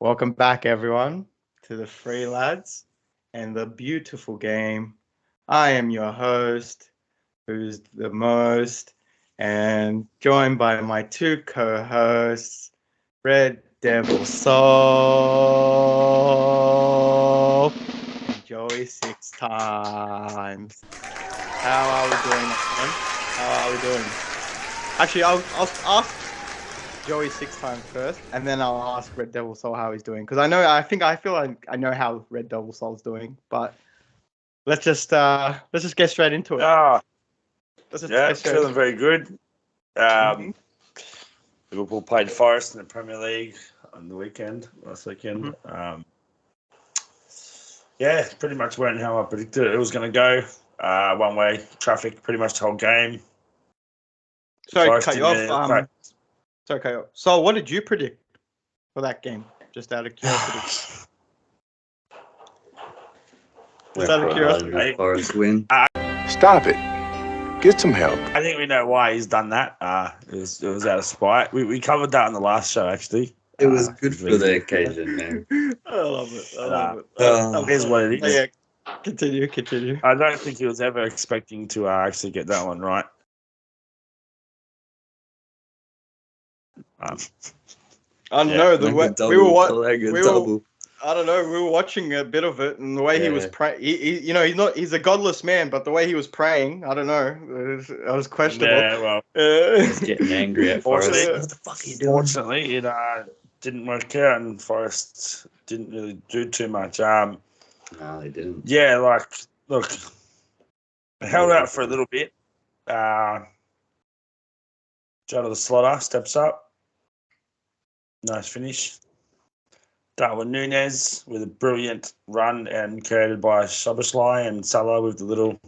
Welcome back, everyone, to the Free Lads and the beautiful game. I am your host, who's the most, and joined by my two co-hosts, Red Devil Soul and Joey 6 times. How are we doing, man? How are we doing? Actually, I'll ask Joey 6 times first, and then I'll ask Red Devil Soul how he's doing, because I feel like I know how Red Devil Soul's doing, but let's just get straight into it. Feeling very good. Liverpool played Forest in the Premier League on the last weekend. Pretty much went how I predicted it was going to go. One way traffic pretty much the whole game. Sorry, cut you off. So what did you predict for that game? Just out of curiosity. Forest win. Stop it. Get some help. I think we know why he's done that. It was out of spite. We covered that on the last show, actually. It was good for the occasion, man. I love it. It is what it is. Yeah, continue. I don't think he was ever expecting to actually get that one right. I don't know the way we were. I don't know. We were watching a bit of it, and the way he was praying. He's a godless man, but the way he was praying, I don't know. It was questionable. Yeah, well, he's getting angry at Forest. What the fuck are you doing? Fortunately, it didn't work out, and Forest didn't really do too much. No, they didn't. Yeah, look, I held out for a little bit. Joe the Slaughter steps up. Nice finish. Darwin Núñez with a brilliant run and created by Szoboszlai, and Salah with the little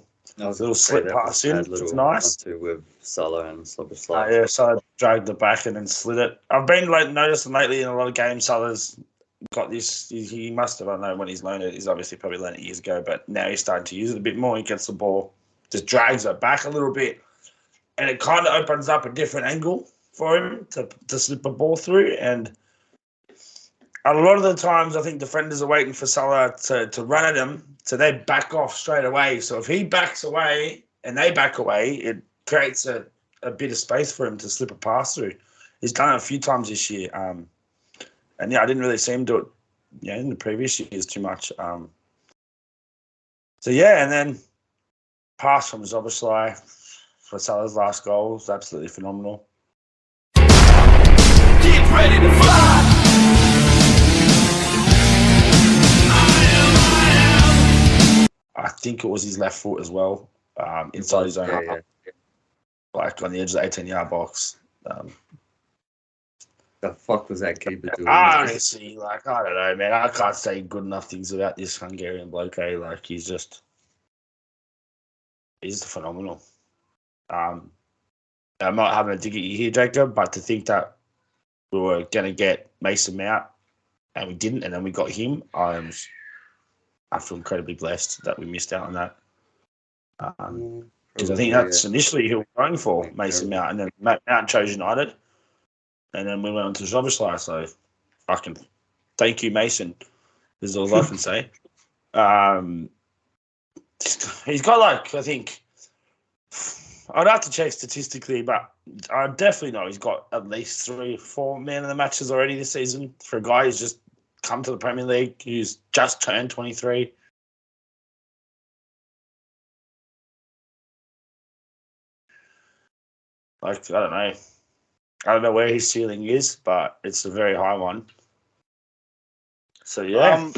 slip pass in, which was nice. With Salah and Szoboszlai. Salah dragged it back and then slid it. I've been noticing lately in a lot of games, Salah's got this. He must have, I don't know when he's learned it. He's obviously probably learned it years ago, but now he's starting to use it a bit more. He gets the ball, just drags it back a little bit, and it kind of opens up a different angle for him to slip a ball through. And a lot of the times I think defenders are waiting for Salah to run at him, so they back off straight away. So if he backs away and they back away, it creates a bit of space for him to slip a pass through. He's done it a few times this year. I didn't really see him do it in the previous years too much. And then pass from Szoboszlai for Salah's last goal was absolutely phenomenal. Get ready to fly. I think it was his left foot as well, inside his own half, like on the edge of the 18-yard box. The fuck was that keeper doing? Honestly, I don't know, man. I can't say good enough things about this Hungarian bloke. He's just phenomenal. I'm not having a dig at you here, Jacob, but to think that we were going to get Mason Mount and we didn't, and then we got him, I feel incredibly blessed that we missed out on that. Because I think that's initially who we were going for, Mason Mount, and then Mount chose United, and then we went on to Szoboszlai. So I can thank you, Mason. This is all I can say. He's got I think, I'd have to check statistically, but I definitely know he's got at least 3 or 4 man of the matches already this season for a guy who's just come to the Premier League, who's just turned 23. I don't know. I don't know where his ceiling is, but it's a very high one. So, yeah.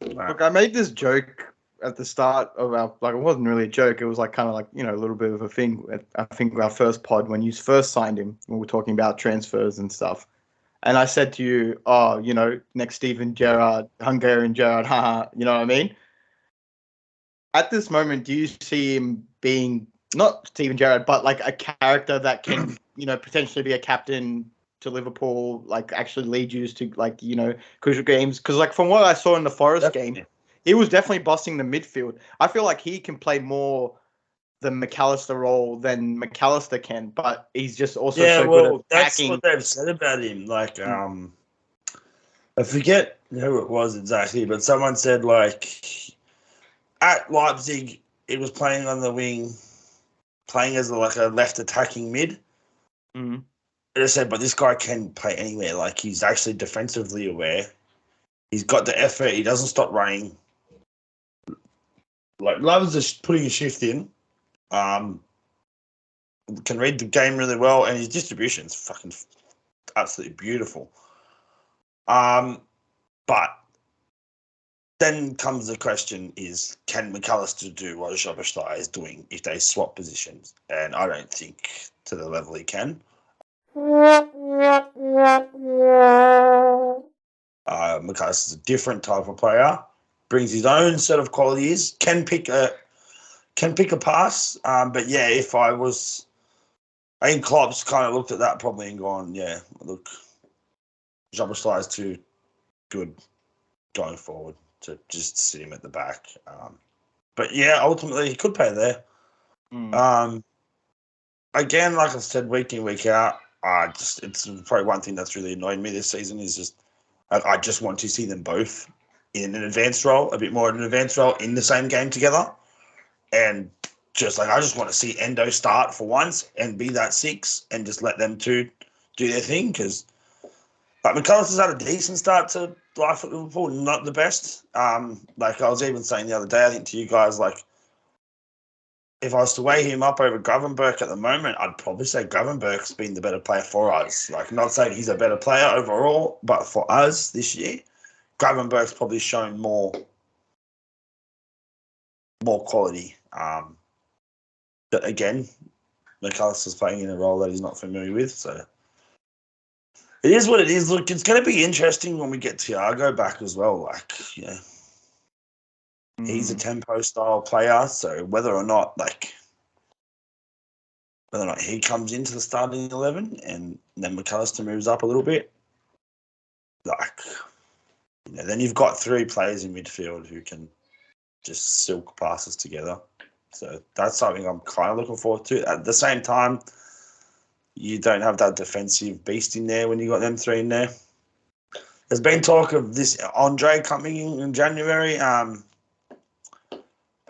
Look, I made this joke at the start of our, it wasn't really a joke. It was kind of a little bit of a thing. I think our first pod, when you first signed him, when we were talking about transfers and stuff. And I said to you, next Steven Gerrard, Hungarian Gerrard, haha, you know what I mean? At this moment, do you see him being, not Steven Gerrard, but a character that can, potentially be a captain to Liverpool, actually lead you to, crucial games? Because, from what I saw in the Forest game, he was definitely busting the midfield. I feel like he can play more the McAllister role than McAllister can, but he's just also good at that's attacking. what they've said about him. I forget who it was exactly, but someone said like at Leipzig, it was playing on the wing, playing as like a left attacking mid. Mm. I said, but this guy can play anywhere. Like he's actually defensively aware. He's got the effort. He doesn't stop running. Like Ladz is putting a shift in. Can read the game really well, and his distribution is fucking absolutely beautiful. But then comes the question: is can McAllister do what Szoboszlai is doing if they swap positions? And I don't think to the level he can. McAllister's a different type of player, brings his own set of qualities, can pick a pass. But yeah, if I think Klopp's kind of looked at that probably and gone, yeah, look, Szoboszlai is too good going forward to just sit him at the back. But yeah, ultimately he could play there. Again, like I said, week in, week out, it's probably one thing that's really annoyed me this season is just I just want to see them both in an advanced role, a bit more of an advanced role in the same game together. And just like I just want to see Endo start for once and be that 6 and just let them two do their thing because like McAllister's had a decent start to life at Liverpool, not the best. Like I was even saying the other day, I think to you guys, like if I was to weigh him up over Gravenberch at the moment, I'd probably say Gravenberch's been the better player for us. Like, not saying he's a better player overall, but for us this year, Gravenberch's probably shown more quality. But again, McAllister's playing in a role that he's not familiar with, so it is what it is. Look, it's going to be interesting when we get Thiago back as well. Like, yeah. He's a tempo style player, so whether or not he comes into the starting 11 and then McAllister moves up a little bit, then you've got 3 players in midfield who can just silk passes together. So that's something I'm kind of looking forward to. At the same time, you don't have that defensive beast in there when you got them 3 in there. There's been talk of this Andre coming in January.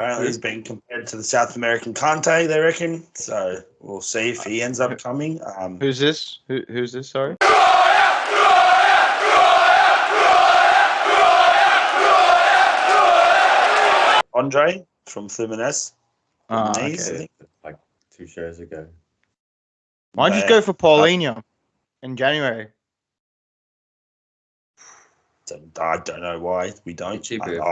Apparently, he's been compared to the South American Kante, they reckon. So we'll see if he ends up coming. Who's this? Who's this? Sorry. Andre from Fluminense. Okay. I think like 2 shows ago. Why don't you just go for Paulinho in January? I don't know why we don't. Cheaper If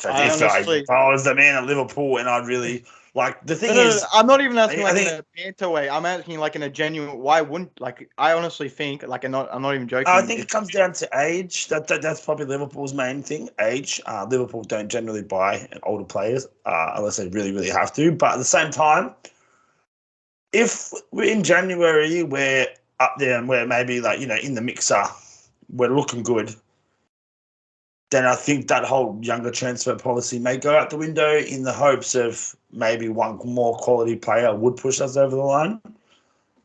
honestly, I was the man at Liverpool and I'd really like the thing No, I'm not even asking I in think- a banter way. I'm asking like in a genuine. Why wouldn't I honestly think like I'm not even joking. I think it comes down to age. That's probably Liverpool's main thing. Age. Liverpool don't generally buy older players unless they really, really have to. But at the same time, if we're in January, we're up there and we're maybe in the mixer, we're looking good. Then I think that whole younger transfer policy may go out the window in the hopes of maybe one more quality player would push us over the line.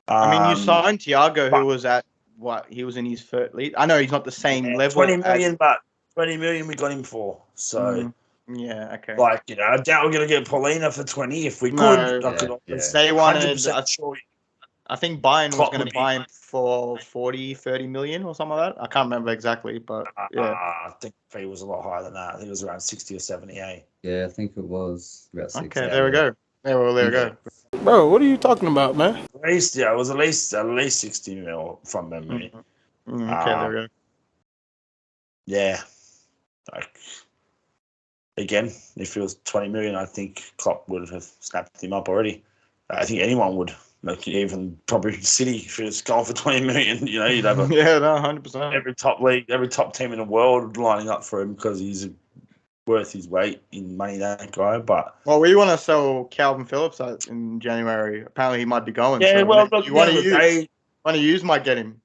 I mean, you signed Thiago, who was at what? He was in his first league. I know he's not the same level. 20 million, but 20 million we got him for. So, yeah, okay. I doubt we're going to get Paulina for 20. If we could, No, I could They wanted, 100% sure. I think Bayern was Klopp going would to be- buy him for 30 million or something like that. I can't remember exactly, but yeah. I think the fee was a lot higher than that. I think it was around 60 or 78. Yeah, I think it was about 6. Okay, there we go. There we go. Bro, what are you talking about, man? At least, it was at least 60 mil from memory. Okay, there we go. Yeah. Again, if it was 20 million, I think Klopp would have snapped him up already. I think anyone would. Even probably City, if it's gone for 20 million, you'd have 100%. every top league, every top team in the world lining up for him because he's worth his weight in money, that guy. But we want to sell Calvin Phillips in January. Apparently, he might be going. Yeah, so look, you want to use, might get him.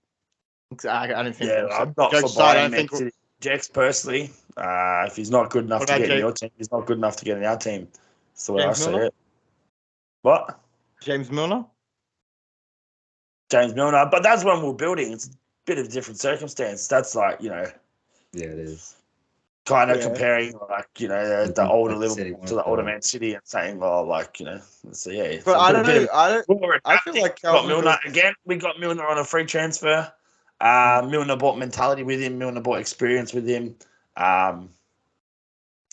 I don't think. Yeah, I'm not for buying Man City Jax personally. If he's not good enough to get in your team, he's not good enough to get in our team. That's the way I say it. What? James Milner? James Milner, but that's when we're building. It's a bit of a different circumstance. That's like, Yeah, it is. Kind of comparing, like, the older Like City Liverpool to the older Man City and saying, well, like, so yeah. But I don't know. I feel like got Milner again. We got Milner on a free transfer. Milner brought mentality with him. Milner brought experience with him.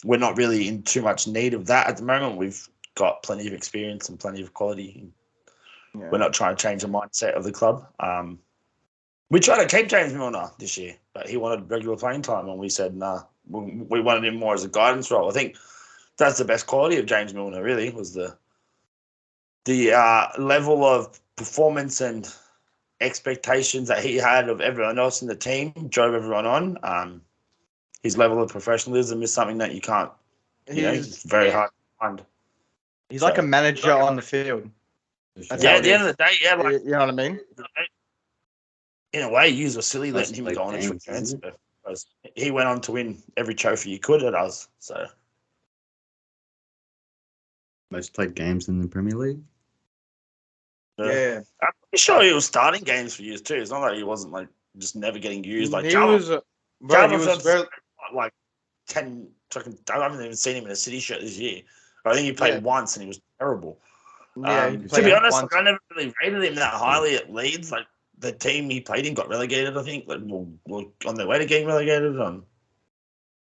We're not really in too much need of that at the moment. We've got plenty of experience and plenty of quality. Yeah. We're not trying to change the mindset of the club. We tried to keep James Milner this year, but he wanted regular playing time, and we said, nah, we wanted him more as a guidance role. I think that's the best quality of James Milner, really, was the level of performance and expectations that he had of everyone else in the team drove everyone on. His level of professionalism is something that you can't, it's very hard to find. He's like a manager on the field. At the end of the day, like, you know what I mean? In a way, you were silly letting him go on a free transfer because he went on to win every trophy he could at us. So, most played games in the Premier League. Yeah, I'm pretty sure he was starting games for years too. It's not like he wasn't like just never getting used. Like he was very like 10. I haven't even seen him in a City shirt this year. I think he played once and he was terrible. Yeah, to be honest, I never really rated him that highly at Leeds. Like the team he played in got relegated. I think like we're on their way to getting relegated.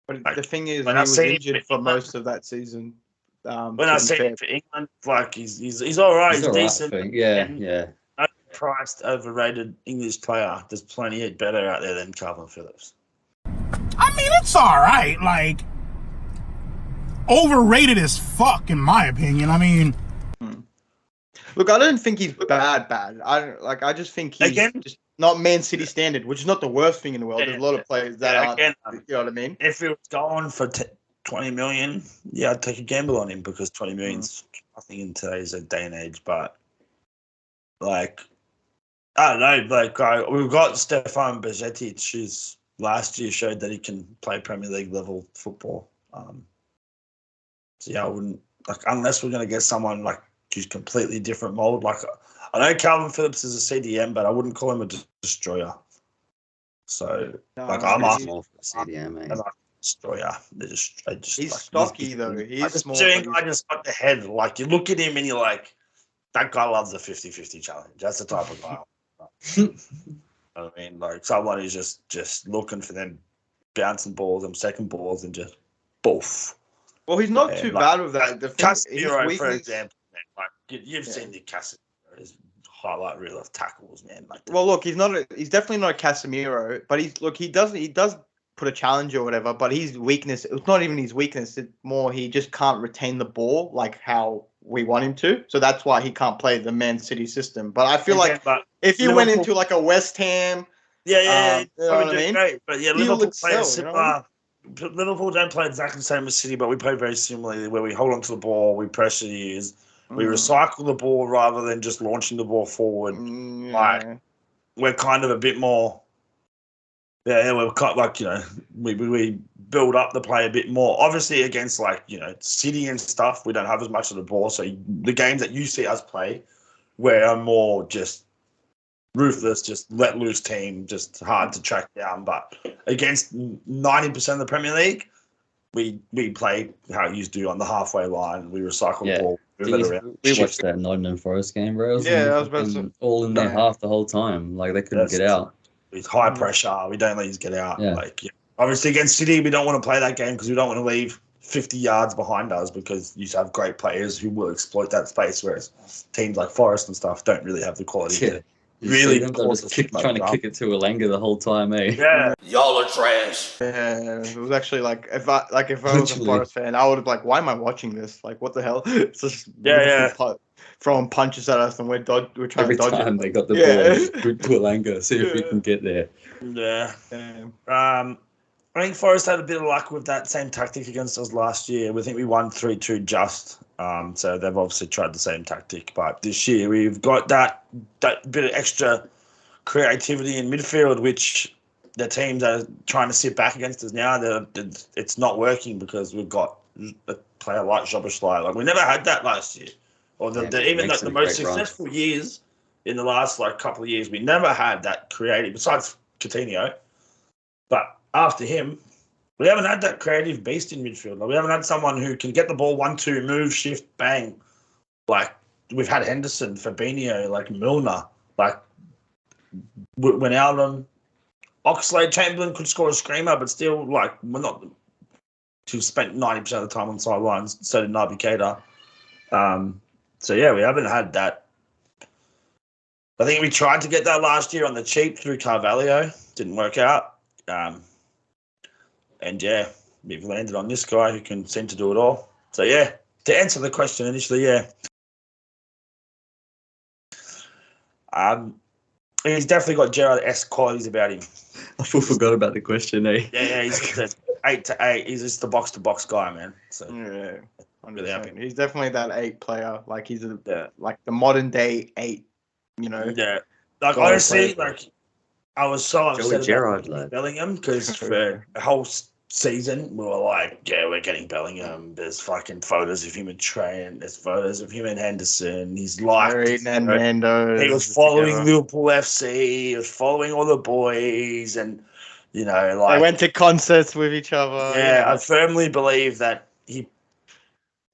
But the thing is, he was injured for most of that season. When I see him for England, like he's all right. He's decent. Yeah. Overpriced, overrated English player. There's plenty better out there than Calvin Phillips. I mean, it's all right. Like, overrated as fuck, in my opinion. I mean, look, I don't think he's bad. I just think he's just not Man City standard, which is not the worst thing in the world. There's a lot of players that aren't. You know what I mean? If he was going for 20 million, I'd take a gamble on him because 20 million's nothing in today's day and age. But like, I don't know. Like, we've got Stefan Bajcetic, who's last year showed that he can play Premier League level football. So I wouldn't unless we're going to get someone like who's completely different mold. Like, I know Calvin Phillips is a CDM, but I wouldn't call him a destroyer. So I'm asking more for CDM, mate. Destroyer. He's stocky though. He's small. I just got the head. Like, you look at him and you're like, that guy loves the 50-50 challenge. That's the type of guy. I mean, like someone who's just looking for them bouncing balls, them second balls, and just boof. Well, he's not too bad with that. Casemiro, for example, man, like you've seen the Casemiro's highlight reel of tackles, man. Like, well, look, he's definitely not a Casemiro, but he does put a challenge or whatever. But his weakness, it's not even his weakness. It's more he just can't retain the ball like how we want him to. So that's why he can't play the Man City system. But I feel like if you went into like a West Ham, you know what I mean? Great. But yeah, Liverpool play similar. Liverpool don't play exactly the same as City, but we play very similarly, where we hold on to the ball, we pressure you, we recycle the ball rather than just launching the ball forward. Like, we're kind of a bit more. We're kind of like, we build up the play a bit more. Obviously, against like, City and stuff, we don't have as much of the ball. So the games that you see us play, we're more just ruthless, just let loose team, just hard to track down. But against 90% of the Premier League, we play how you do on the halfway line. We recycle the ball. We watched that Nottingham Forest game, bro. I was about to all in their half the whole time. Like, they couldn't get out. With high pressure, we don't let you get out. Yeah. Obviously, against City, we don't want to play that game because we don't want to leave 50 yards behind us because you have great players who will exploit that space, whereas teams like Forest and stuff don't really have the quality to really trying to kick it to Elanga the whole time, eh? Yeah. Y'all are trash. Yeah, it was actually like if I was a Forest fan, I would have like, why am I watching this? Like, what the hell? It's just throwing punches at us and we're trying to dodge it. Every time they got the ball, to Elanga, see if we can get there. Yeah. I think Forest had a bit of luck with that same tactic against us last year. We think we won 3-2 just. So they've obviously tried the same tactic. But this year we've got that bit of extra creativity in midfield, which the teams are trying to sit back against us now. It's not working because we've got a player like Szoboszlai. Like, we never had that last year. Or even the most successful years in the last couple of years, we never had that creative, besides Coutinho. But after him, we haven't had that creative beast in midfield. Like, we haven't had someone who can get the ball 1-2, move, shift, bang. Like, we've had Henderson, Fabinho, like Milner, like Wijnaldum, Oxlade, Chamberlain could score a screamer, but still, like, we're not. Who spent 90% of the time on the sidelines. So did Naby Keita. So yeah, we haven't had that. I think we tried to get that last year on the cheap through Carvalho. Didn't work out. And yeah, we've landed on this guy who can seem to do it all. So yeah, to answer the question initially, yeah. He's definitely got Gerrard-esque qualities about him. I forgot about the question, eh? Yeah, he's 8-8. He's just the box-to-box guy, man. So Yeah, I'm really happy. he's definitely that 8 player. Like he's like the modern day 8. You know. Yeah. Like honestly, like I was so upset Gerrard, about Bellingham because for a whole season we were like, yeah, we're getting Bellingham. There's fucking photos of him and Trent. There's photos of him and Henderson. He's liked. And Mando. He was following Liverpool FC. He was following all the boys, and you know, like they went to concerts with each other. Yeah, I firmly believe that he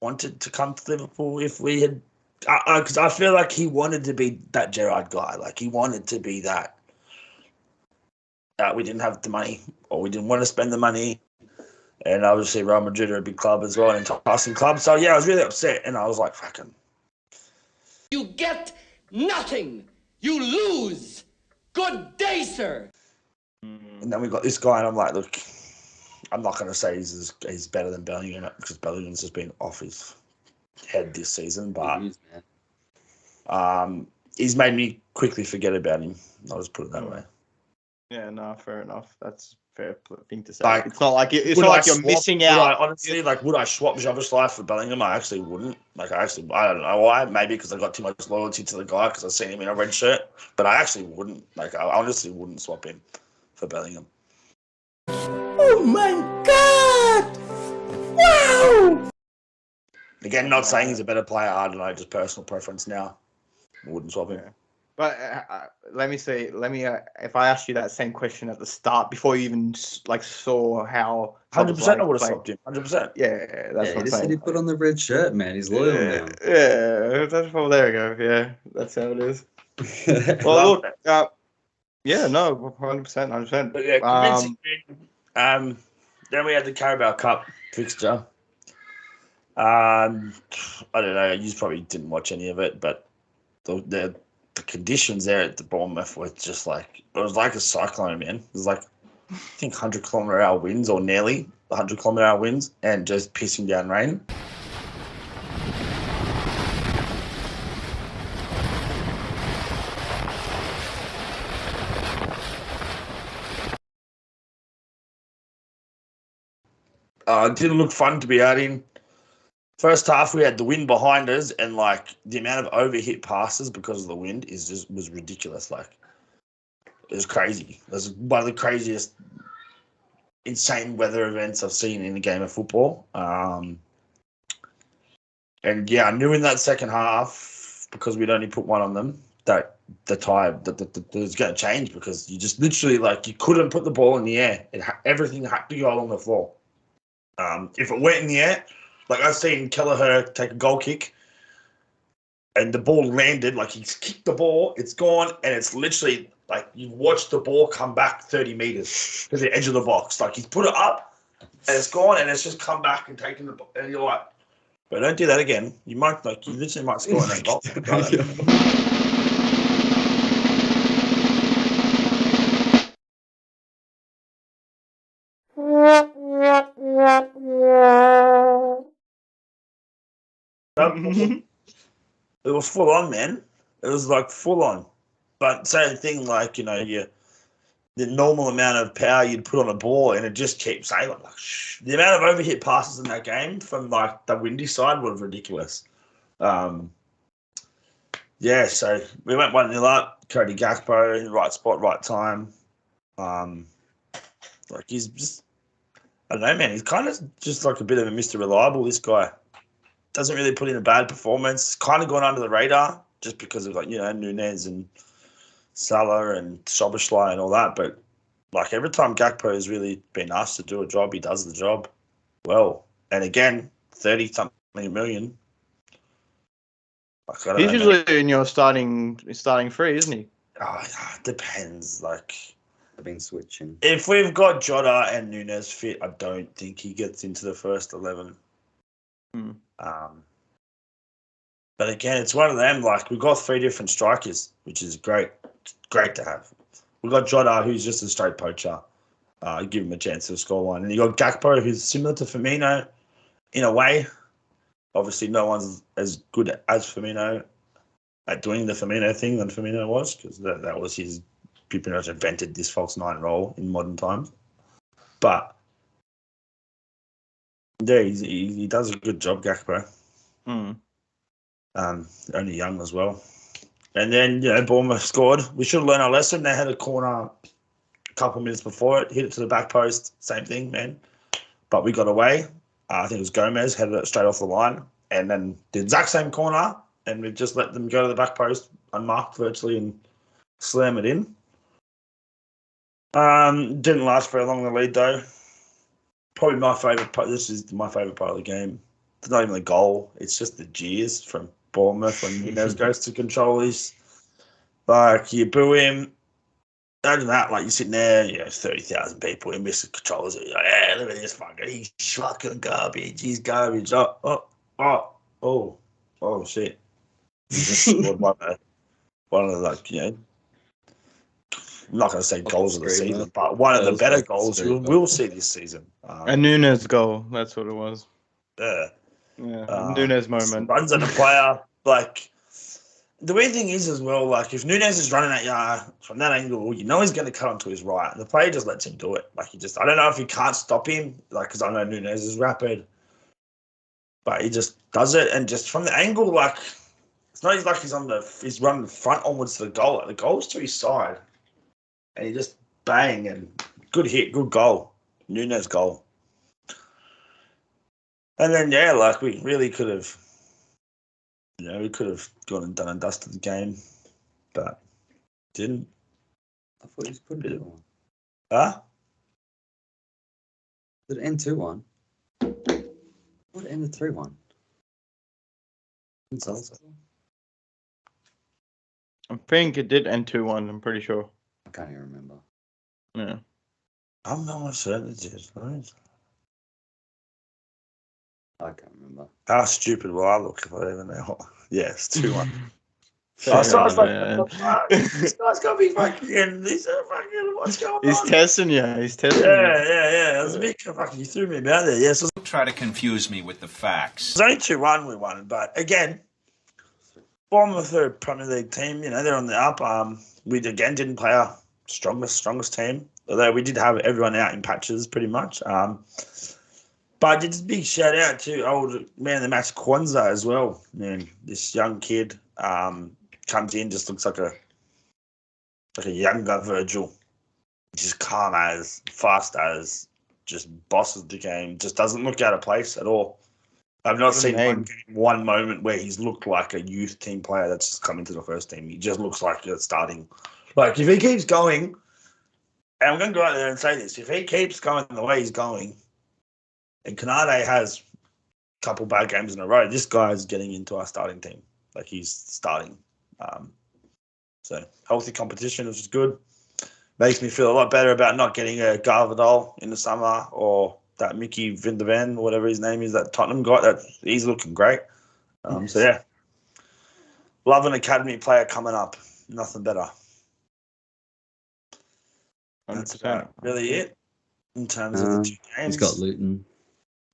wanted to come to Liverpool if we had. Because I feel like he wanted to be that Gerrard guy. Like, he wanted to be that. We didn't have the money, or we didn't want to spend the money. And obviously, Real Madrid are a big club as well, an enticing club. So, yeah, I was really upset. And I was like, fucking. You get nothing. You lose. Good day, sir. And then we got this guy, and I'm like, look, I'm not going to say he's better than Bellingham, because Bellingham's just been off his head this season, but he's made me quickly forget about him. I'll just put it that way. Yeah, no, fair enough. That's a fair thing to say. Like, it's not like you're missing out. Honestly, like, would I swap Szoboszlai for Bellingham? I actually wouldn't. Like, I don't know why. Maybe because I got too much loyalty to the guy because I've seen him in a red shirt. But I actually wouldn't. Like, I honestly wouldn't swap him for Bellingham. Oh my God! Wow! Again, not saying he's a better player. I don't know, just personal preference now. I wouldn't swap him. But let me see. If I asked you that same question at the start, before you even like saw how 100%, I would have swapped him. 100%. Yeah, that's what I'm saying. He put on the red shirt, man. He's loyal now. Yeah, that's well. There we go. Yeah, that's how it is. Well, look. Yeah, no, 100%, 100%. But yeah, convincing win. Then we had the Carabao Cup fixture. I don't know. You probably didn't watch any of it, but the conditions there at the Bournemouth were just like, it was like a cyclone, man. It was like, I think 100-kilometre-hour winds, or nearly 100-kilometre-hour winds, and just pissing down rain. It didn't look fun to be out in. First half, we had the wind behind us, and like the amount of overhit passes because of the wind was ridiculous. Like, it was crazy. It was one of the craziest, insane weather events I've seen in a game of football. And yeah, I knew in that second half, because we'd only put one on them, that the tide that was going to change, because you just literally, like, you couldn't put the ball in the air. Everything had to go along the floor. If it went in the air, like I've seen Kelleher take a goal kick and the ball landed, like he's kicked the ball, it's gone, and it's literally like you watch the ball come back 30 meters to the edge of the box. Like he's put it up and it's gone, and it's just come back and taken the ball. And you're like, but don't do that again. You might, like, you literally might score an own goal. It was full on, man. It was like full on. But same thing, like, you know, the normal amount of power you'd put on a ball, and it just keeps sailing. Like, the amount of overhit passes in that game from like the windy side was ridiculous. Yeah, so we went 1-0 up. Cody Gakpo in the right spot, right time. Like, he's just, I don't know, man. He's kind of just like a bit of a Mr. Reliable, this guy. Doesn't really put in a bad performance. Kind of gone under the radar just because of, like, you know, Nunez and Salah and Szoboszlai and all that. But Like every time Gakpo has really been asked to do a job, he does the job well. And again, 30-something million. Like, I don't He's know, usually in your starting three, isn't he? it depends. Like, I've been switching. if we've got Jota and Nunes fit, I don't think he gets into the first 11. Hmm. But again, it's one of them. Like, we've got 3 different strikers, which is great. It's great to have. We've got Jota, who's just a straight poacher. Give him a chance to score one. And you got Gakpo, who's similar to Firmino in a way. Obviously, no one's as good as Firmino at doing the Firmino thing than Firmino was, because that was his pretty much invented this false 9 role in modern times. But yeah, he does a good job, Gakpo. Only young as well. And then, Bournemouth scored. We should have learned our lesson. They had a corner a couple of minutes before it, hit it to the back post. Same thing, man. But we got away. I think it was Gomez, headed it straight off the line. And then the exact same corner, and we just let them go to the back post, unmarked virtually, and slam it in. Didn't last very long, the lead, though. Probably my favourite part. This is my favourite part of the game. It's not even the goal. It's just the jeers from Bournemouth when Nunes goes to control his. Like, you boo him. Other than that, like, you're sitting there, 30,000 people in Mr. Controllers. You're like, yeah, look at this fucker. He's fucking garbage. He's garbage. Oh, shit. He just scored one of the, like, I'm not going to say goals of the season, but one of the better goals we'll see this season. A Nunes goal. That's what it was. Yeah. Nunes moment. Runs at a player. Like, the weird thing is as well, like, if Nunes is running at you from that angle, he's going to cut onto his right. And the player just lets him do it. Like, I don't know if he can't stop him, like, because I know Nunes is rapid. But he just does it. And just from the angle, like, it's not like he's running front onwards to the goal. Like, the goal's to his side. And he just bang, and good hit, good goal. Nunes goal. And then, we really could have, gone and done and dusted the game, but didn't. I thought he was putting it on. Huh? Did it end 2-1? What ended 3-1? I think it did end 2-1, I'm pretty sure. I can't even remember. Yeah. I'm not certain it did, right? I can't remember. How stupid will I look if I even know? Yes, 2-1. Yeah, So I was like, yeah. this guy's got to be fucking, what's going on? He's testing you. He's testing you. Yeah. It was a bit fucking, you threw me about there. Yes, it Try to confuse me with the facts. was only 2-1 we won, but again, Bournemouth are a Premier League team. They're on the up. We again didn't play our strongest team, although we did have everyone out in patches pretty much. But just a big shout out to old man of the match Kwanzaa as well. Man, this young kid comes in, just looks like a younger Virgil, just calm as, fast as, just bosses the game. Just doesn't look out of place at all. I've not seen one moment where he's looked like a youth team player that's just come into the first team. He just looks like it's starting. Like, if he keeps going, and I'm going to go out there and say this, if he keeps going the way he's going, and Canade has a couple bad games in a row, this guy is getting into our starting team. Like, he's starting. So, healthy competition, which is good. Makes me feel a lot better about not getting a Garvadol in the summer, or that Mickey Vindevan, whatever his name is, that Tottenham guy. He's looking great. Yes. So, yeah. Love an academy player coming up. Nothing better. 100%. That's about really it in terms of the 2 games. He's got Luton.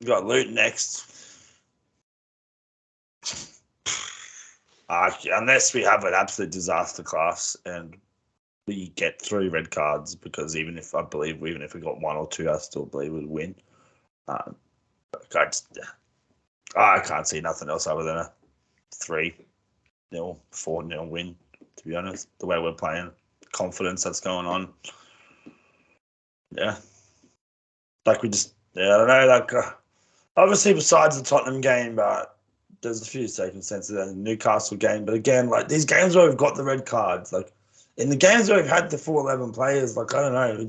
We've got Luton next. Unless we have an absolute disaster class and we get 3 red cards, because even if we got 1 or 2, I still believe we'd win. I can't see nothing else other than a 3-0, 4-0 win, to be honest. The way we're playing, confidence that's going on. Yeah. Like, we just, I don't know, like, obviously besides the Tottenham game, but there's a few circumstances in the Newcastle game. But again, like, these games where we've got the red cards, like, in the games where we've had the full 11 players, like, I don't know,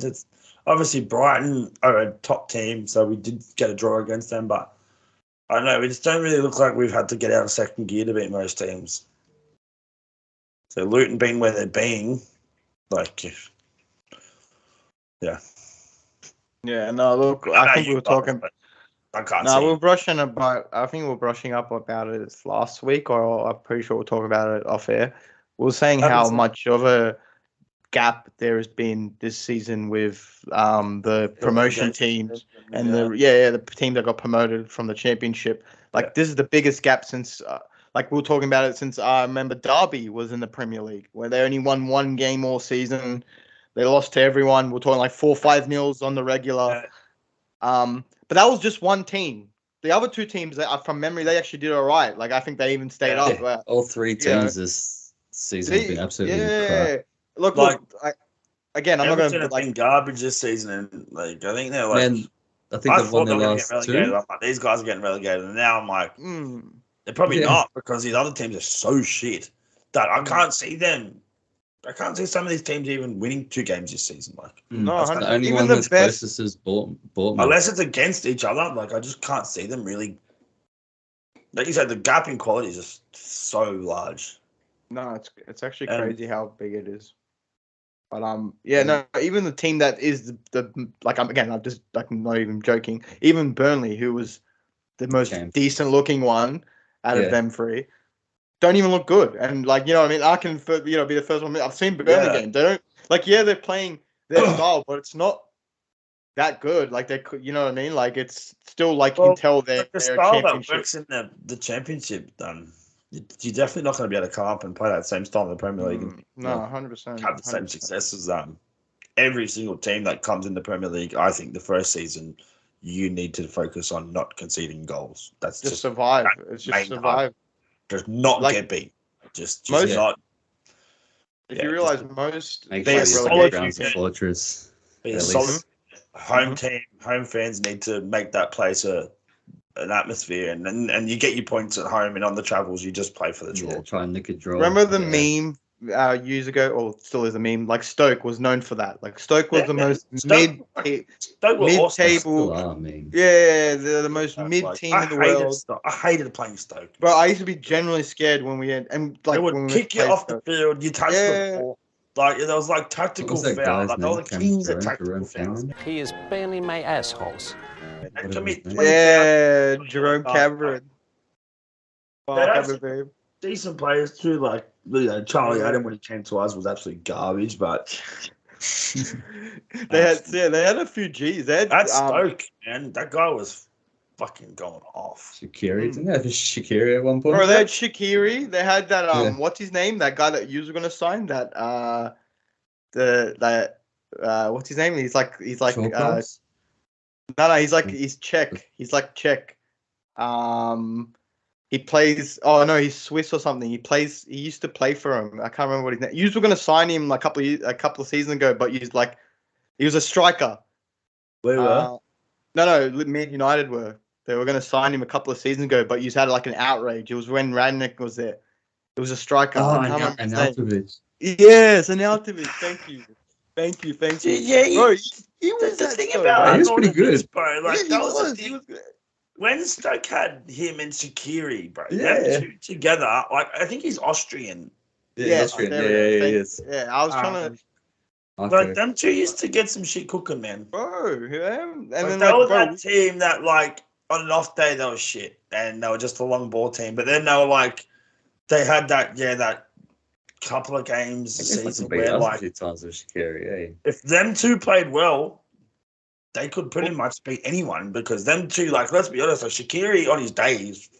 Obviously, Brighton are a top team, so we did get a draw against them, but I don't know. We just don't really look like we've had to get out of second gear to beat most teams. So Luton being where they're being, like, yeah. Yeah, no, look, I think we were talking. I can't No, see. we were brushing about. I think we were brushing up about it last week, or I'm pretty sure we'll talk about it off air. We were saying how much of a gap there has been this season with the promotion teams and the team that got promoted from the championship. Like this is the biggest gap since. Like we were talking about it since I remember Derby was in the Premier League, where they only won one game all season. They lost to everyone. We're talking like 4-5-0 on the regular. But that was just one team. The other two teams, from memory, they actually did all right. Like I think they even stayed up. All three teams this season have been absolutely crap. Look, again, I'm not going to been garbage this season, and like I think they're like. Man, I think they've won their last two. I'm like, these guys are getting relegated, and now I'm like, they're probably not, because these other teams are so shit that I can't see them. I can't see some of these teams even winning 2 games this season. Like, no, the only one that's closest is Bournemouth. Unless it's against each other, like I just can't see them really. Like you said, the gap in quality is just so large. No, it's actually crazy how big it is. But no, even the team that is the like I'm just like not even joking. Even Burnley, who was the most decent looking one out of them 3. Don't even look good, and like what I mean, I can be the first one. I've seen Burnley games. They don't they're playing their style, but it's not that good. Like they could, what I mean. Like it's still like you can tell they're the style that works in the championship. You're definitely not going to be able to come up and play that same style in the Premier League. No, 100%. Have the same success as every single team that comes in the Premier League. I think the first season you need to focus on not conceding goals. That's just survive. It's just survive. Just not get beat. Just not. If you realize most make sure solid fortress. Be a solid home team. Home fans need to make that place an atmosphere, and you get your points at home, and on the travels you just play for the draw. Try and nick a draw. Remember the meme years ago, or still is a meme? Like Stoke was known for that. Like Stoke was the most mid-table. Yeah, they're the most mid team in the world. I hated playing Stoke. But I used to be generally scared when we had, and like they would kick you off the field. You touch the ball. Like there was like tactical foul. Like all the kings are tactical fouls. He is barely my assholes. Jerome Cameron. Decent players too, like Charlie Adam when he came to us was absolutely garbage, but they had a few G's. That's Stoke, man. That guy was fucking going off. Shaqiri, didn't they have Shaqiri at one point? Bro, they had Shaqiri. They had that what's his name? That guy that you were gonna sign. That what's his name? He's like no, he's Czech. He's like Czech. He plays. Oh no, he's Swiss or something. He used to play for him. I can't remember what his name. You were going to sign him a couple of seasons ago, but he was a striker. Where were? No, Man United were. They were going to sign him a couple of seasons ago, but you had like an outrage. It was when Radnick was there. It was a striker. Oh, Arnautovic. Yes, Arnautovic. Thank you. Yeah, bro, he was the thing about. He was pretty good, bro. Like he was good. When Stoke had him and Shaqiri, bro, them two together, like I think he's Austrian. Yeah, Austrian. Yeah, he is. Yeah, I was trying to. Like them two used to get some shit cooking, man. Bro, and then that was that team that like on an off day they were shit and they were just a long ball team, but then they were like they had that couple of games this season where like times with Shaqiri, if them two played well, they could pretty much beat anyone because them two, like, let's be honest, like Shaqiri on his days,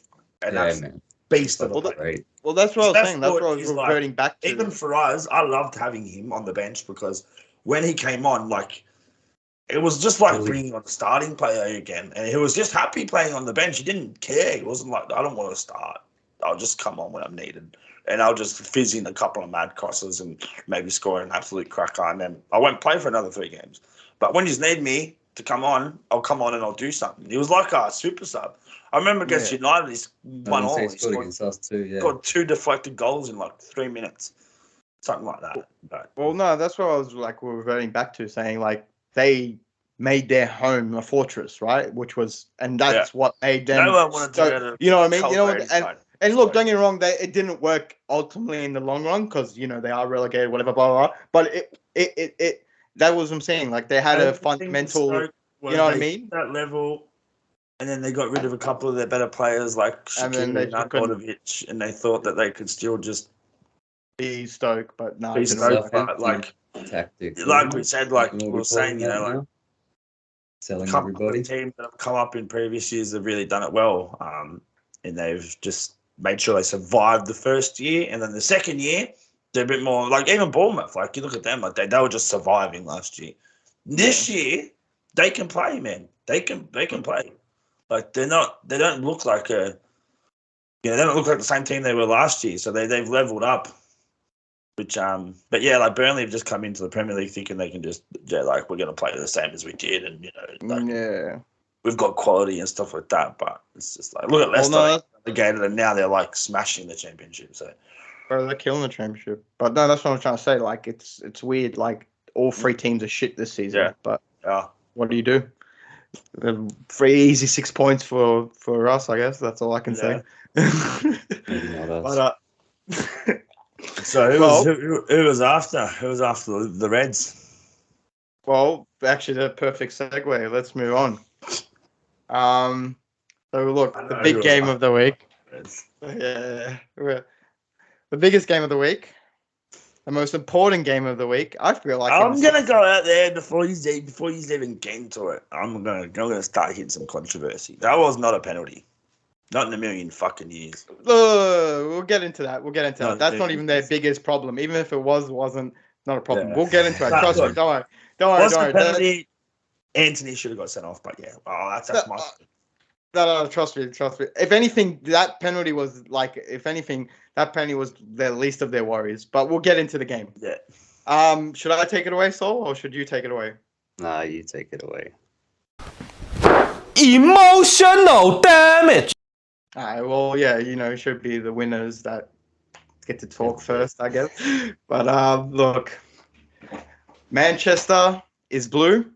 and that's beast of a player. Well, that's what I was saying. That's what I was reverting back to. Even for us, I loved having him on the bench because when he came on, like, it was just like bringing on a starting player again. And he was just happy playing on the bench. He didn't care. He wasn't like, I don't want to start. I'll just come on when I'm needed. And I'll just fizz in a couple of mad crosses and maybe score an absolute cracker. And then I won't play for another 3 games. But when you need me to come on, I'll come on and I'll do something. He was like a super sub. I remember against United, he's won all. He scored 2 deflected goals in like 3 minutes. Something like that. But, well, no, that's what I was like reverting back to, saying like they made their home a fortress, right? Which was, and that's what made them. No one wanted to go to you know what I mean? You know, and look, don't get me wrong, it didn't work ultimately in the long run because you know they are relegated, whatever, blah blah. Blah. But it that was what I'm saying. Like they had a fundamental. You know what I mean? That level, and then they got rid of a couple of their better players like Shaqiri and Arnautovic, and they thought that they could still just be Stoke, but no, be Stoke. Like tactics, like we said, like we were saying, you know, like selling couple everybody. of teams that have come up in previous years have really done it well, and they've just made sure they survived the first year, and then the second year they're a bit more like even Bournemouth. Like you look at them, like they were just surviving last year. This year they can play, man. They can play. Like they don't look like they don't look like the same team they were last year. So they've leveled up. Which but yeah, like Burnley have just come into the Premier League thinking they can just like we're gonna play the same as we did, and you know, like, we've got quality and stuff like that. But it's just like look at Leicester, relegated, and now they're like smashing the championship. So, bro, they're killing the championship. But no, that's what I'm trying to say. Like it's weird. Like all three teams are shit this season. Yeah. But what do you do? 3 easy 6 points for us, I guess. That's all I can say. Maybe not us. But so who was after? Who was after the Reds? Well, actually, the perfect segue. Let's move on. So look, the big game of the week. Yeah, the biggest game of the week. The most important game of the week. I feel like I'm gonna go out there before you even get into it. I'm gonna start hitting some controversy. That was not a penalty. Not in a million fucking years. We'll get into that. That's not even their biggest problem. Even if it wasn't not a problem. Yeah. We'll get into it. Trust me. Don't worry. Penalty, Anthony should have got sent off, but yeah. Oh, that's my. No, trust me. If anything, that penalty was the least of their worries. But we'll get into the game. Yeah. Should I take it away, Sol, or should you take it away? Nah, you take it away. Emotional damage. All right. Well, yeah. You know, it should be the winners that get to talk first, I guess. But look, Manchester is blue.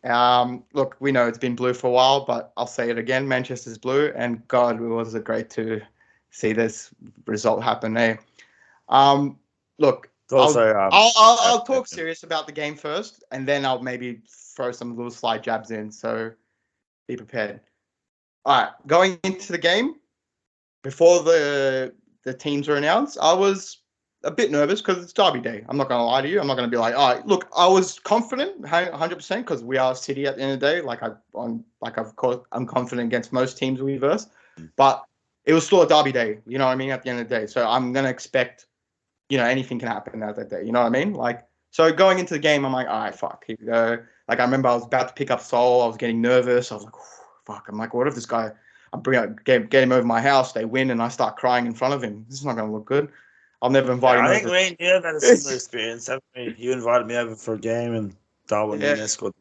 Look, we know it's been blue for a while, but I'll say it again. Manchester's blue, and God, was it great to see this result happen there. Look, I'll talk serious about the game first, and then I'll maybe throw some little slight jabs in. So be prepared. All right, going into the game, before the teams were announced, I was a bit nervous because it's Derby Day. I'm not going to lie to you. I'm not going to be like, all right, look, I was confident 100% because we are City at the end of the day. I'm confident against most teams we verse, but it was still a Derby Day. You know what I mean? At the end of the day. So I'm going to expect, you know, anything can happen that day. You know what I mean? Like, so going into the game, I'm like, all right, fuck, here we go. Like, I remember I was about to pick up Sol. I was getting nervous. I was like, fuck. I'm like, what if this guy, get him over my house, they win, and I start crying in front of him? This is not going to look good. I'll never invite him over. I think me and you have had a similar experience, haven't we? You invited me over for a game, and Darwin scored.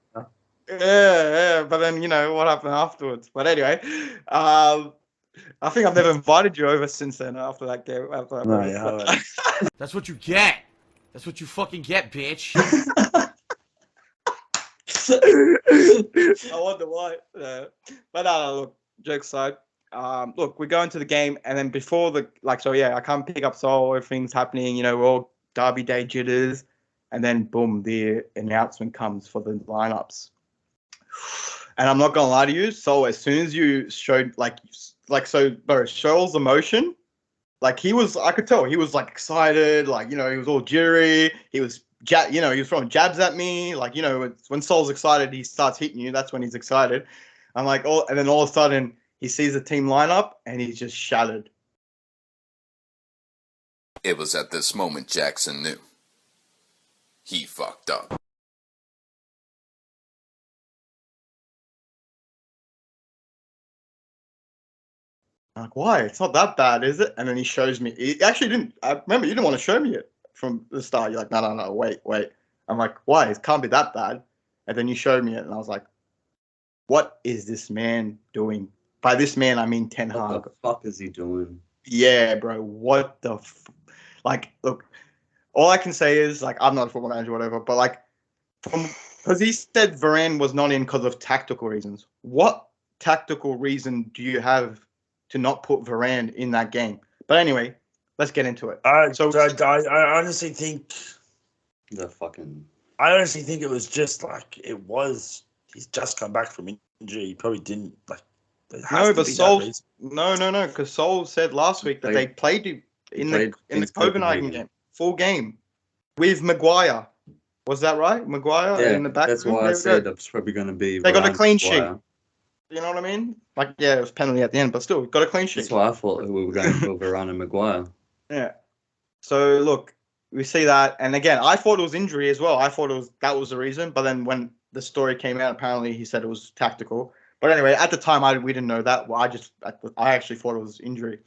Yeah, but then, you know, what happened afterwards. But anyway, I think I've never invited you over since then after that game. That's what you get. That's what you fucking get, bitch. I wonder why. But look, jokes aside. Look, we go into the game, and then before I can't pick up Sol. Everything's happening, you know, we're all Derby Day jitters, and then boom, the announcement comes for the lineups. And I'm not gonna lie to you, Sol, as soon as you showed Sol's emotion, like I could tell he was like excited, like, you know, he was all jittery, he was throwing jabs at me, like, you know, when Sol's excited, he starts hitting you. That's when he's excited. I'm like, and then all of a sudden, he sees the team lineup and he's just shattered. It was at this moment Jackson knew. He fucked up. I'm like, why? It's not that bad, is it? And then he shows me. He actually didn't. I remember you didn't want to show me it from the start. You're like, no, wait. I'm like, why? It can't be that bad. And then you showed me it, and I was like, what is this man doing? By this man, I mean Ten Hag. What the fuck is he doing? Yeah, bro. What the look, all I can say is, like, I'm not a football manager or whatever, but, like, from Because he said Varane was not in because of tactical reasons. What tactical reason do you have to not put Varane in that game? But anyway, let's get into it. I honestly think I honestly think it was just like he's just come back from injury. He probably didn't like. Because Sol said last week that they played in the Copenhagen game, full game, with Maguire. Was that right? Maguire in the back. That's why I said it's probably going to be. They got a clean sheet. You know what I mean? Like, yeah, it was penalty at the end, but still, got a clean sheet. That's why I thought we were going for Varane and Maguire. Yeah. So look, we see that, and again, I thought it was injury as well. I thought that was the reason, but then when the story came out, apparently he said it was tactical. But anyway, at the time, we didn't know that. Well, I actually thought it was injury,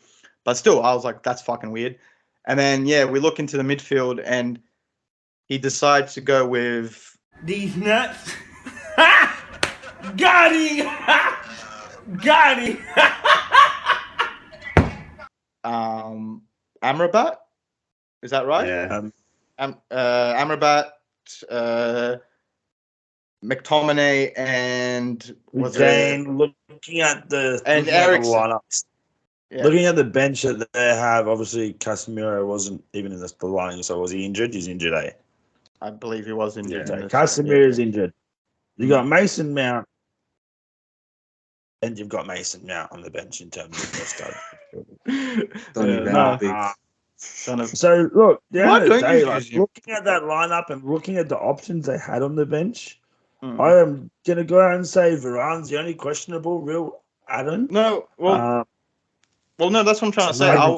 but still, I was like, that's fucking weird. And then we look into the midfield, and he decides to go with these nuts. Got him. Got him. Amrabat. Is that right? Yeah. Amrabat, McTominay, and looking at the lineups. Yeah. Looking at the bench that they have, obviously Casemiro wasn't even in the lineup, so was he injured? He's injured, eh? I believe he was injured. Yeah. Casemiro's injured. You got Mason Mount, and you've got Mason Mount on the bench in terms of their start. So look, looking at that lineup and looking at the options they had on the bench, I am gonna go out and say Varane's the only questionable real add-on. No, no, that's what I'm trying to say. I don't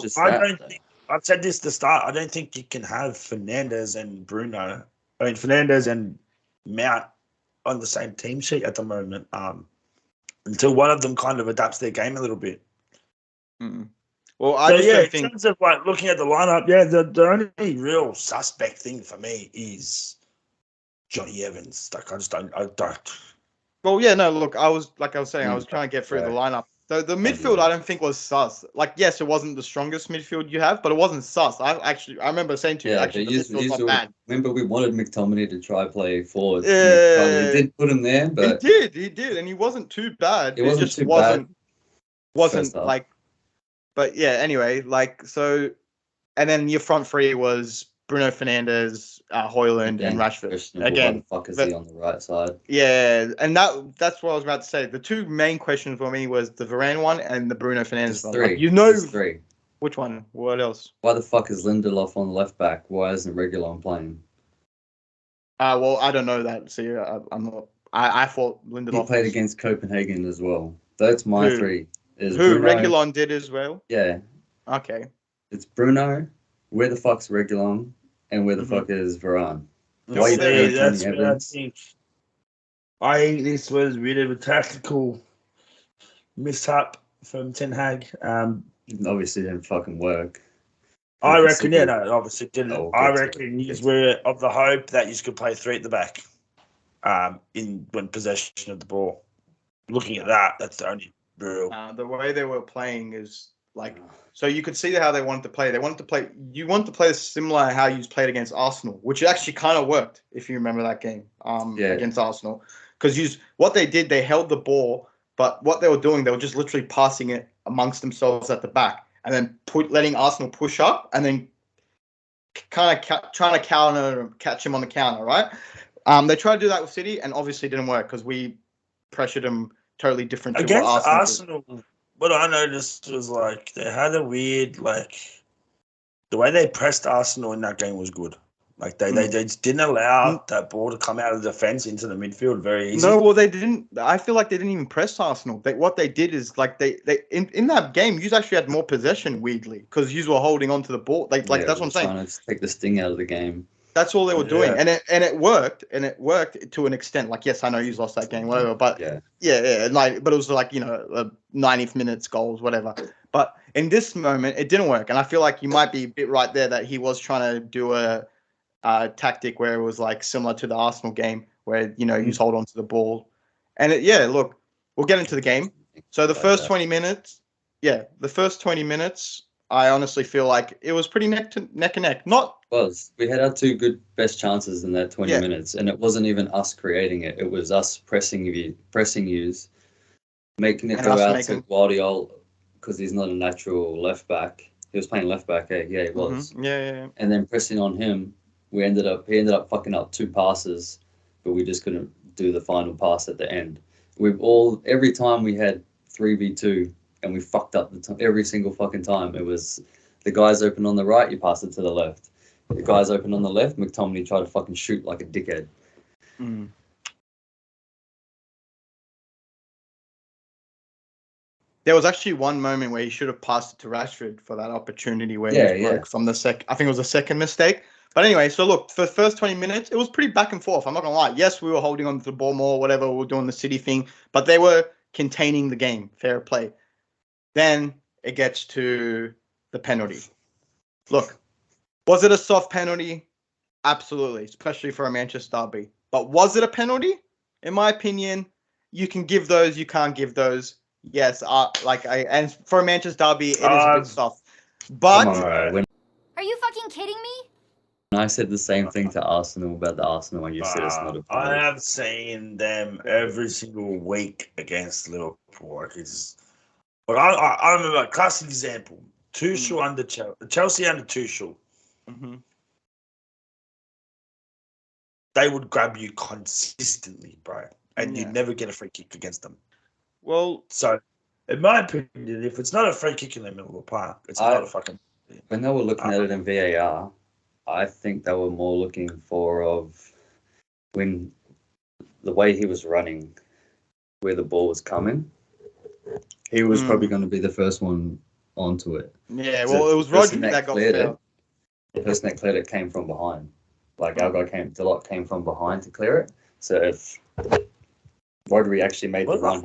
think I've said this to start. I don't think you can have Fernandes and Bruno. I mean, Fernandes and Mount on the same team sheet at the moment. Until one of them kind of adapts their game a little bit. Well, I just don't think. In terms of like looking at the lineup, the only real suspect thing for me is Johnny Evans. Like I don't. Well, look, I was saying, I was trying to get through the lineup. The midfield, I don't think was sus. Like, yes, it wasn't the strongest midfield you have, but it wasn't sus. I remember saying to you, the midfield's not bad. Remember, we wanted McTominay to try play forward. Yeah, we did put him there, but he did, and he wasn't too bad. It just wasn't like. But anyway, like so, and then your front three was Bruno Fernandes, Højlund, and Rashford. Again, what the fuck is he on the right side? Yeah, and that's what I was about to say. The two main questions for me was the Varane one and the Bruno Fernandes one. Like, three. Which one? What else? Why the fuck is Lindelof on the left back? Why isn't Reguilon playing? Well, I don't know that. See, I'm not. I thought Lindelof. He played against Copenhagen as well. That's my three. Who Reguilon did as well? Yeah. Okay. It's Bruno. Where the fuck's Reguilon? And where the fuck is Varane? Why are you that's what I think. I think this was really a tactical mishap from Ten Hag. Obviously didn't fucking work. I reckon, obviously didn't. I reckon you were of the hope that you could play three at the back when possession of the ball. Looking at that, that's the only real. The way they were playing is like, so you could see how they wanted to play. You want to play similar how you played against Arsenal, which actually kind of worked, if you remember that game against Arsenal. Because what they did, they held the ball, but what they were doing, they were just literally passing it amongst themselves at the back, and then letting Arsenal push up, and then kind of trying to counter, catch him on the counter, right? They tried to do that with City, and obviously didn't work because we pressured them totally different to against what Arsenal. What I noticed was like they had a weird the way they pressed Arsenal in that game was good. Like they just didn't allow that ball to come out of the defense into the midfield very easy. No, well they didn't. I feel like they didn't even press Arsenal. What they did is like they in that game, you actually had more possession weirdly because you were holding on to the ball. That's what I'm saying. Trying to take the sting out of the game. That's all they were doing, and it worked, to an extent. Like, yes, I know you lost that game, whatever, but but it was like 90th minutes goals, whatever. But in this moment, it didn't work, and I feel like you might be a bit right there that he was trying to do a tactic where it was like similar to the Arsenal game, where you hold on to the ball, and look, we'll get into the game. So the first 20 minutes, I honestly feel like it was pretty neck and neck. We had our two best chances in that 20 minutes, and it wasn't even us creating it. It was us pressing yous, making it go out to Guardiola because he's not a natural left back. He was playing left back, eh? Yeah, he was. Yeah. And then pressing on him, he ended up fucking up 2 passes, but we just couldn't do the final pass at the end. Every time we had 3v2 and we fucked up every single fucking time. It was the guys open on the right, you pass it to the left. The guys open on the left, McTominay tried to fucking shoot like a dickhead. There was actually one moment where he should have passed it to Rashford for that opportunity where he broke from the I think it was the second mistake. But anyway, so look, for the first 20 minutes, it was pretty back and forth. I'm not going to lie. Yes, we were holding on to the ball more, whatever, we were doing the City thing, but they were containing the game, fair play. Then it gets to the penalty. Look, was it a soft penalty? Absolutely, especially for a Manchester derby. But was it a penalty? In my opinion, you can give those, you can't give those. Yes, and for a Manchester derby, it is a bit soft. But are you fucking kidding me? I said the same thing to Arsenal about the Arsenal when you said it's not a penalty. I have seen them every single week against Liverpool. I remember a classic example. Tuchel under Chelsea under Tuchel. They would grab you consistently, bro, and you'd never get a free kick against them. Well, so in my opinion, if it's not a free kick in the middle of the park, it's not a fucking. When they were looking at it in VAR, I think they were more looking when the way he was running, where the ball was coming. He was probably going to be the first one onto it. Yeah, well, it was Rodri that got fouled. The person that cleared it came from behind. Like our guy Delot came from behind to clear it. So if Rodri actually made the run,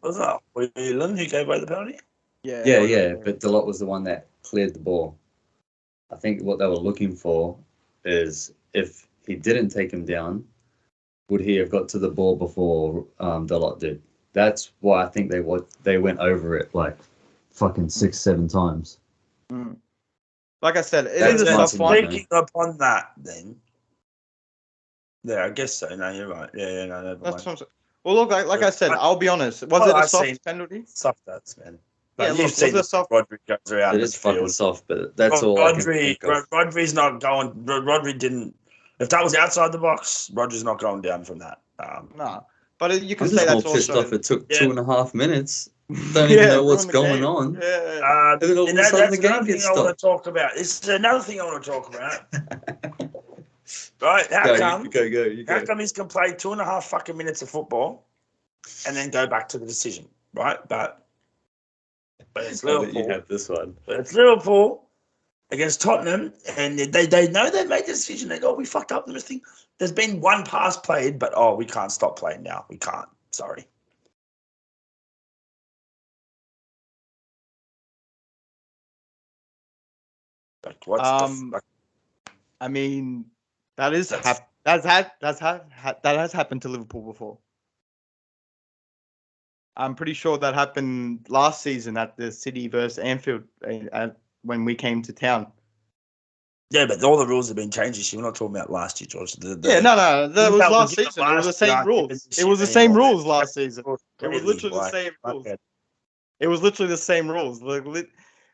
was that Whelan who gave away the penalty? Yeah. But Delot was the one that cleared the ball. I think what they were looking for is if he didn't take him down, would he have got to the ball before Delot did? That's why I think they went over it like fucking 6-7 times. Like I said, it is a soft one. Speaking upon that, then. Yeah, I guess so. No, you're right. Yeah, no. That's what I'm saying. Well, look, like I said, I'll be honest. Was it a soft penalty? Soft, that's man. Yeah, look, was it a soft? Rodri goes around. It is fucking soft, but that's all. Rodri's not going. Rodri didn't. If that was outside the box, Rodri's not going down from that. No, but you can say that's also. Pissed off. It took 2.5 minutes. Don't even know what's going on. Yeah. And then all of a sudden the game gets stopped. I want to talk about. It's another thing I want to talk about. Right? How come he's can play 2.5 fucking minutes of football and then go back to the decision, right? But it's Liverpool. You have this one. But it's Liverpool against Tottenham, and they know they made the decision. They go, we fucked up this thing. There's been one pass played, but we can't stop playing now. We can't. Sorry. Like, what's the fuck? I mean, that has happened to Liverpool before. I'm pretty sure that happened last season at the City versus Anfield when we came to town. Yeah, but all the rules have been changed this year. We're not talking about last year, George. No. That was last season. It was the same rules. It was the same rules last season. It was literally the same rules. It was literally the same rules.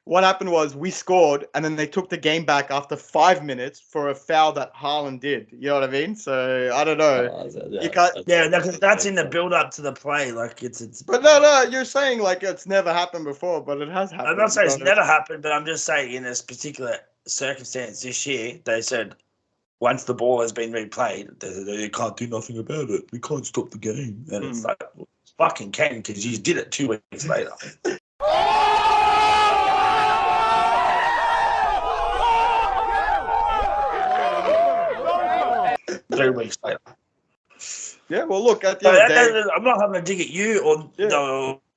What happened was we scored, and then they took the game back after 5 minutes for a foul that Haaland did. You know what I mean? So I don't know. You can't. Yeah, that's in the build-up to the play. Like it's. But no, you're saying like it's never happened before, but it has happened. I'm not saying it's never happened, but I'm just saying in this particular circumstance this year, they said once the ball has been replayed, they can't do nothing about it. We can't stop the game, and it's like well, fucking can because you did it 2 weeks later. 3 weeks later. Yeah, well, look, at the end of the day, I'm not having a dig at you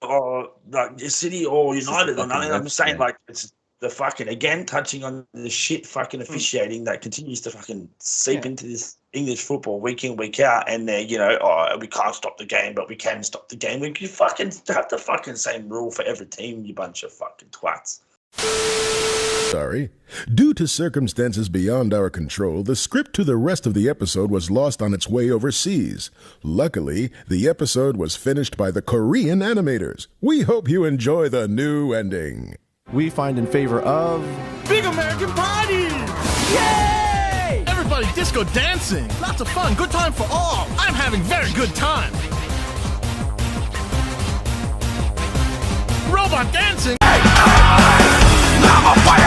or like City or United or nothing. I'm just saying, like, it's the fucking, again, touching on the shit fucking officiating that continues to fucking seep into this English football week in, week out. And they're, we can't stop the game, but we can stop the game. We can fucking have the fucking same rule for every team, you bunch of fucking twats. Sorry. Due to circumstances beyond our control, the script to the rest of the episode was lost on its way overseas. Luckily, the episode was finished by the Korean animators. We hope you enjoy the new ending. We find in favor of Big American Party! Yay! Everybody disco dancing. Lots of fun. Good time for all. I'm having very good time. Robot dancing. I'm a fire.